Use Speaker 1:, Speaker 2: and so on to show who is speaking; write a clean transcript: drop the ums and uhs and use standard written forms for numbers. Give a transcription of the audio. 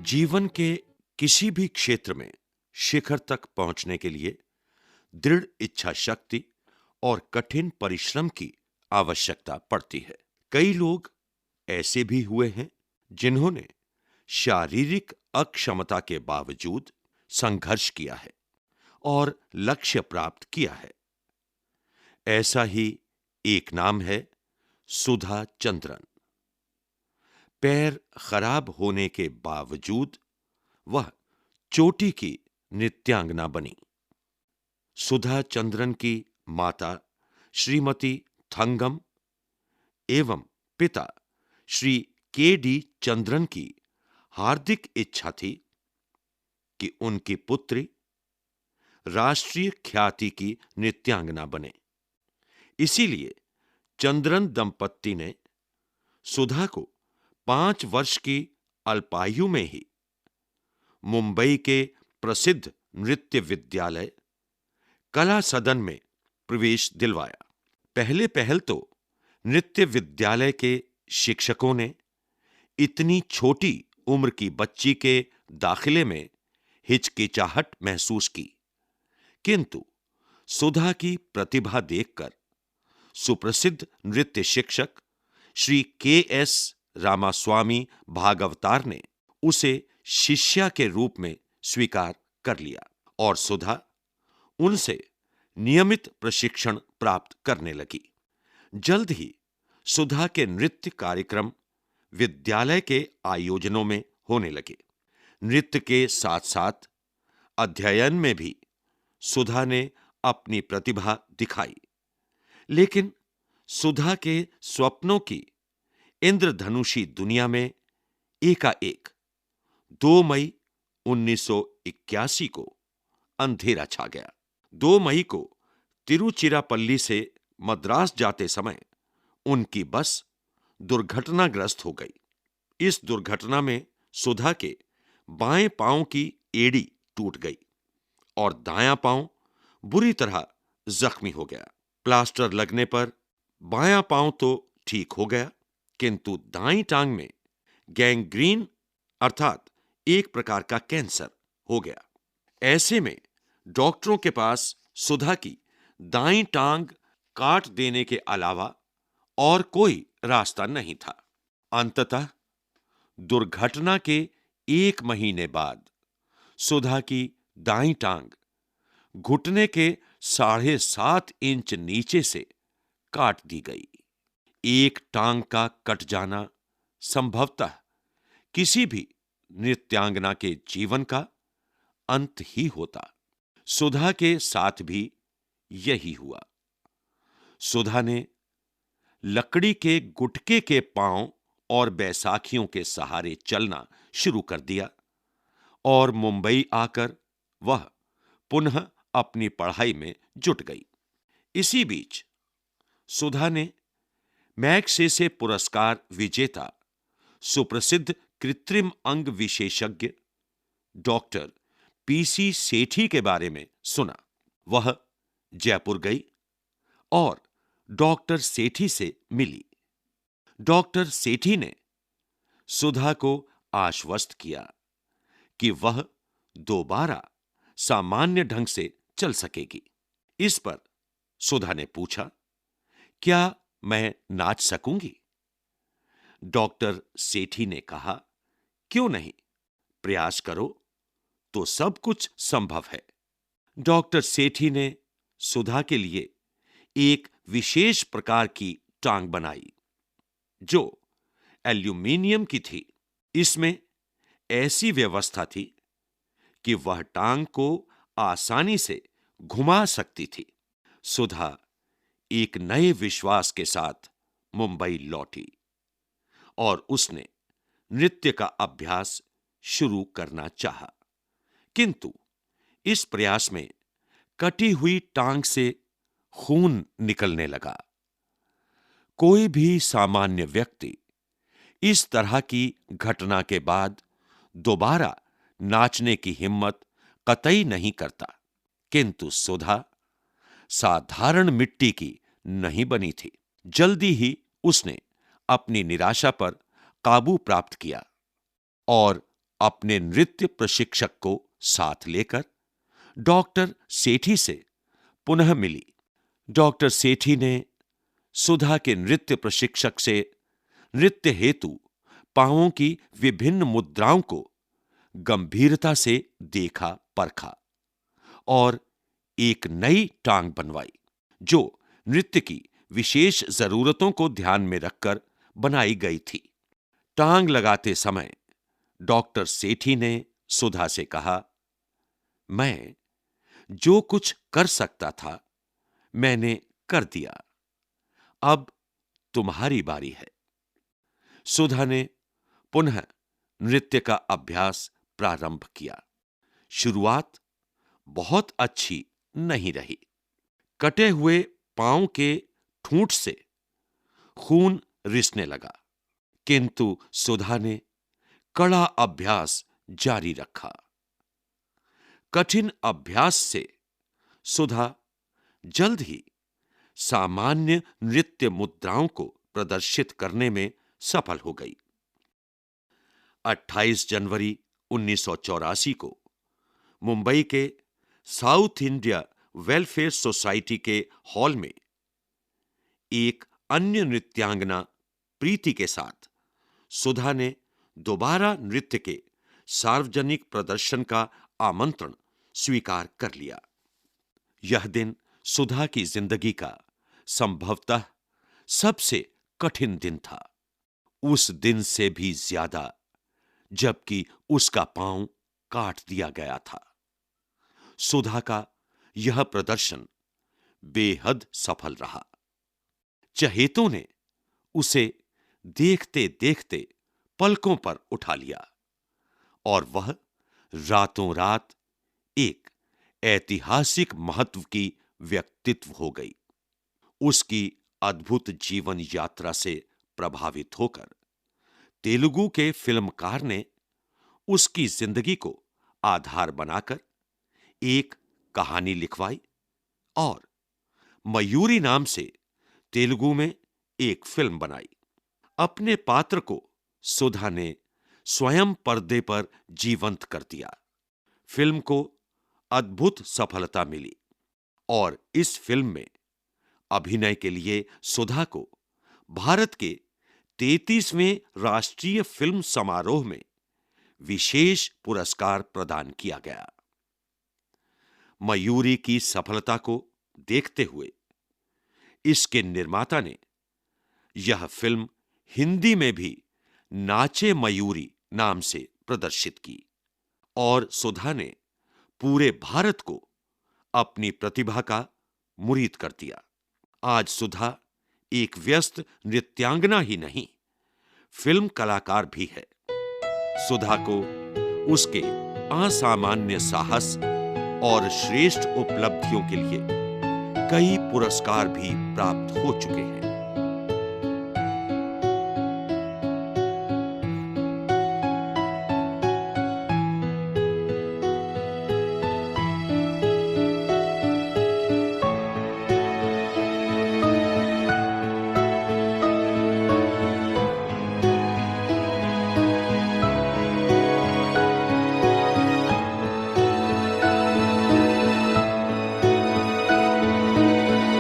Speaker 1: जीवन के किसी भी क्षेत्र में शिखर तक पहुंचने के लिए दृढ़ इच्छा शक्ति और कठिन परिश्रम की आवश्यकता पड़ती है। कई लोग ऐसे भी हुए हैं जिन्होंने शारीरिक अक्षमता के बावजूद संघर्ष किया है और लक्ष्य प्राप्त किया है। ऐसा ही एक नाम है सुधा चंद्रन। पैर खराब होने के बावजूद वह चोटी की नृत्यांगना बनी। सुधा चंद्रन की माता श्रीमती थंगम एवं पिता श्री के.डी. चंद्रन की हार्दिक इच्छा थी कि उनकी पुत्री राष्ट्रीय ख्याति की नृत्यांगना बने। इसीलिए चंद्रन दंपत्ति ने सुधा को 5 वर्ष की अल्पायु में ही मुंबई के प्रसिद्ध नृत्य विद्यालय कला सदन में प्रवेश दिलवाया। पहल तो नृत्य विद्यालय के शिक्षकों ने इतनी छोटी उम्र की बच्ची के दाखिले में हिचकिचाहट महसूस की, किंतु सुधा की प्रतिभा देखकर सुप्रसिद्ध नृत्य शिक्षक श्री के.एस. रामास्वामी भागवतार ने उसे शिष्या के रूप में स्वीकार कर लिया और सुधा उनसे नियमित प्रशिक्षण प्राप्त करने लगी। जल्द ही सुधा के नृत्य कार्यक्रम विद्यालय के आयोजनों में होने लगे। नृत्य के साथ-साथ अध्ययन में भी सुधा ने अपनी प्रतिभा दिखाई। लेकिन सुधा के स्वप्नों की इंद्रधनुषी दुनिया में एकाएक 2 मई 1981 को अंधेरा छा गया। 2 मई को तिरुचिरापल्ली से मद्रास जाते समय उनकी बस दुर्घटनाग्रस्त हो गई। इस दुर्घटना में सुधा के बाएं पांव की एड़ी टूट गई और दायां पांव बुरी तरह जख्मी हो गया। प्लास्टर लगने पर बायां पांव तो ठीक हो गया, किंतु दाईं टांग में गैंग्रीन अर्थात एक प्रकार का कैंसर हो गया। ऐसे में डॉक्टरों के पास सुधा की दाईं टांग काट देने के अलावा और कोई रास्ता नहीं था। अंततः दुर्घटना के 1 महीने बाद सुधा की दाईं टांग घुटने के 7.5 इंच नीचे से काट दी गई। एक टांग का कट जाना संभवतः किसी भी नृत्यांगना के जीवन का अंत ही होता। सुधा के साथ भी यही हुआ। सुधा ने लकड़ी के गुटके के पांव और बैसाखियों के सहारे चलना शुरू कर दिया और मुंबई आकर वह पुनः अपनी पढ़ाई में जुट गई। इसी बीच सुधा ने मैग्सेसे पुरस्कार विजेता सुप्रसिद्ध कृत्रिम अंग विशेषज्ञ डॉक्टर पी.सी. सेठी के बारे में सुना। वह जयपुर गई और डॉक्टर सेठी से मिली। डॉक्टर सेठी ने सुधा को आश्वस्त किया कि वह दोबारा सामान्य ढंग से चल सकेगी। इस पर सुधा ने पूछा, क्या मैं नाच सकूंगी? डॉक्टर सेठी ने कहा, क्यों नहीं, प्रयास करो तो सब कुछ संभव है। डॉक्टर सेठी ने सुधा के लिए एक विशेष प्रकार की टांग बनाई जो एल्यूमीनियम की थी। इसमें ऐसी व्यवस्था थी कि वह टांग को आसानी से घुमा सकती थी। सुधा एक नए विश्वास के साथ मुंबई लौटी और उसने नृत्य का अभ्यास शुरू करना चाहा, किंतु इस प्रयास में कटी हुई टांग से खून निकलने लगा। कोई भी सामान्य व्यक्ति इस तरह की घटना के बाद दोबारा नाचने की हिम्मत कतई नहीं करता, किंतु सुधा साधारण मिट्टी की नहीं बनी थी। जल्दी ही उसने अपनी निराशा पर काबू प्राप्त किया और अपने नृत्य प्रशिक्षक को साथ लेकर डॉक्टर सेठी से पुनः मिली। डॉक्टर सेठी ने सुधा के नृत्य प्रशिक्षक से नृत्य हेतु पांवों की विभिन्न मुद्राओं को गंभीरता से देखा परखा और एक नई टांग बनवाई, जो नृत्य की विशेष जरूरतों को ध्यान में रखकर बनाई गई थी। टांग लगाते समय डॉक्टर सेठी ने सुधा से कहा, मैं जो कुछ कर सकता था मैंने कर दिया, अब तुम्हारी बारी है। सुधा ने पुनः नृत्य का अभ्यास प्रारंभ किया। शुरुआत बहुत अच्छी नहीं रही। कटे हुए पांव के ठूंठ से खून रिसने लगा, किंतु सुधा ने कड़ा अभ्यास जारी रखा। कठिन अभ्यास से सुधा जल्द ही सामान्य नृत्य मुद्राओं को प्रदर्शित करने में सफल हो गई। 28 जनवरी 1984 को मुंबई के साउथ इंडिया वेलफेयर सोसाइटी के हॉल में एक अन्य नृत्यांगना प्रीति के साथ सुधा ने दोबारा नृत्य के सार्वजनिक प्रदर्शन का आमंत्रण स्वीकार कर लिया। यह दिन सुधा की जिंदगी का संभवतः सबसे कठिन दिन था, उस दिन से भी ज्यादा जबकि उसका पांव काट दिया गया था। सुधा का यह प्रदर्शन बेहद सफल रहा। चहेतों ने उसे देखते देखते पलकों पर उठा लिया और वह रातों रात एक ऐतिहासिक महत्व की व्यक्तित्व हो गई। उसकी अद्भुत जीवन यात्रा से प्रभावित होकर तेलुगु के फिल्मकार ने उसकी जिंदगी को आधार बनाकर एक कहानी लिखवाई और मयूरी नाम से तेलुगु में एक फिल्म बनाई। अपने पात्र को सुधा ने स्वयं पर्दे पर जीवंत कर दिया। फिल्म को अद्भुत सफलता मिली और इस फिल्म में अभिनय के लिए सुधा को भारत के 33वें राष्ट्रीय फिल्म समारोह में विशेष पुरस्कार प्रदान किया गया। मयूरी की सफलता को देखते हुए इसके निर्माता ने यह फिल्म हिंदी में भी नाचे मयूरी नाम से प्रदर्शित की और सुधा ने पूरे भारत को अपनी प्रतिभा का मुरीद कर दिया। आज सुधा एक व्यस्त नृत्यांगना ही नहीं, फिल्म कलाकार भी है। सुधा को उसके असामान्य साहस और श्रेष्ठ उपलब्धियों के लिए कई पुरस्कार भी प्राप्त हो चुके हैं।